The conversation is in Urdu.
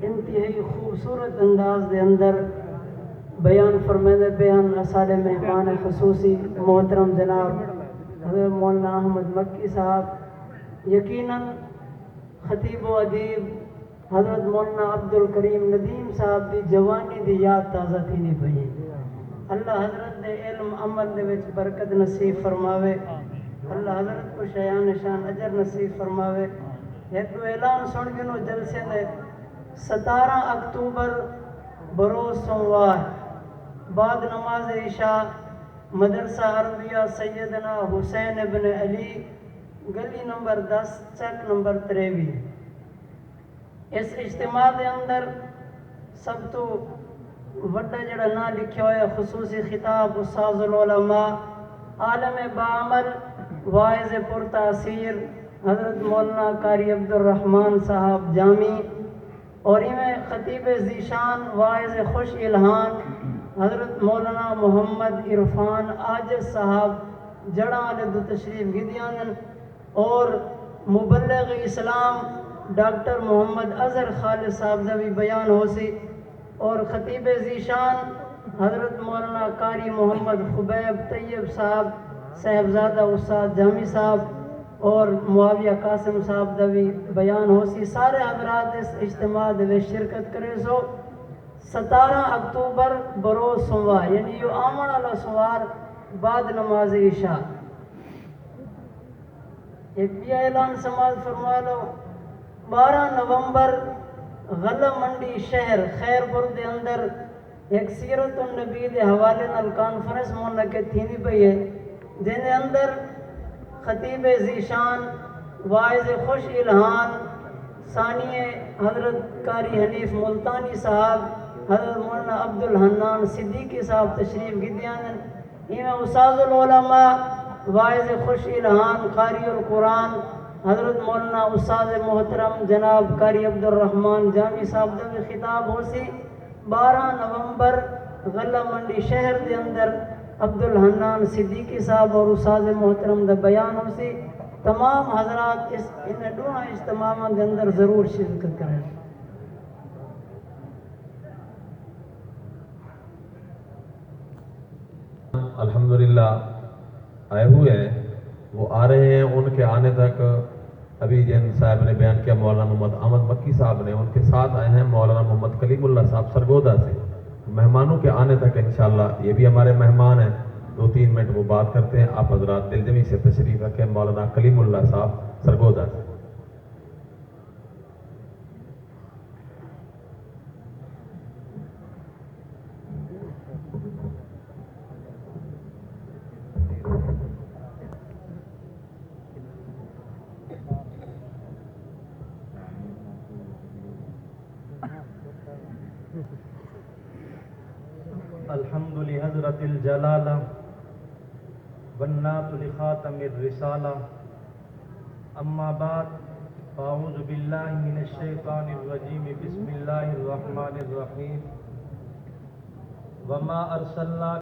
انتہائی خوبصورت انداز دے اندر بیان فرمائے بیان اسالے مہمان خصوصی محترم جناب حضرت مولانا احمد مکی صاحب، یقیناً خطیب و ادیب حضرت مولانا عبد الکریم ندیم صاحب دی جوانی دی یاد تازہ تھی نہیں پئی۔ اللہ حضرت دے علم عمل دے وچ برکت نصیب فرماوے، اللہ حضرت کو شایان شان اجر نصیب فرماوے۔ ایک اعلان سن گنو جلسے نے 17 اکتوبر بروز سوموار بعد نماز عشاء مدرسہ عربیہ سیدنا حسین ابن علی گلی نمبر 10 چک نمبر 23۔ اس اجتماع دے اندر سب تو وڈا جڑا نا لکھیا ہوا خصوصی خطاب استاذ العلماء عالم بعمل واعظ پر تاثیر حضرت مولانا قاری عبد الرحمن صاحب جامی، اور میں خطیب ذیشان واعظ خوش الہان حضرت مولانا محمد عرفان عاجز صاحب جڑاں والے دو تشریف گدیانن، اور مبلغ اسلام ڈاکٹر محمد اظہر خالد صاحب دا بھی بیان ہو سی، اور خطیب ذیشان حضرت مولانا قاری محمد خبیب طیب صاحب صاحبزادہ استاد جامی صاحب اور معاویہ قاسم صاحب دا بھی بیان ہو سی۔ سارے حضرات اس اجتماع دے وچ شرکت کرے سو 17 اکتوبر بروز سوموار، یعنی یہ آمن والا سوموار بعد نماز عشاء۔ ایک بھی اعلان سماعت فرما لو، 12 نومبر غلہ منڈی شہر خیرپور دے اندر ایک سیرت النبی دے حوالے نال کانفرنس منعقد تھینی پئی ہے، جن دے اندر خطیب ذیشان واعظ خوش الہان ثانی حضرت قاری حنیف ملتانی صاحب حضرت مولانا عبد الحنان صدیقی صاحب تشریف گدیانن، میں استاذ العلماء واعظ خوش الہان قاری القرآن حضرت مولانا استاد محترم جناب قاری عبد الرحمن جامی صاحب دا بھی خطاب ہو سی۔ 12 نومبر غلہ منڈی شہر دے اندر عبد الحنان صدیقی صاحب اور استاد محترم دا بیان ہو سی۔ تمام حضرات اس ان دونوں اجتماعوں دے اندر ضرور شرکت کریں۔ الحمدللہ آئے ہوئے ہیں، وہ آ رہے ہیں، ان کے آنے تک ابھی جن صاحب نے بیان کیا مولانا محمد احمد مکی صاحب نے، ان کے ساتھ آئے ہیں مولانا محمد کلیم اللہ صاحب سرگودا سے۔ مہمانوں کے آنے تک انشاءاللہ یہ بھی ہمارے مہمان ہیں، 2-3 منٹ وہ بات کرتے ہیں، آپ حضرات دل جمی سے تشریف رکھیں مولانا کلیم اللہ صاحب سرگودا سے۔ الحمد لحضرت الجلالہ والنعت لخاتم الرسالہ، اما بعد فاعوذ باللہ من الشیطان الرجیم، بسم اللہ الرحمن الرحیم۔ وما ارسلنا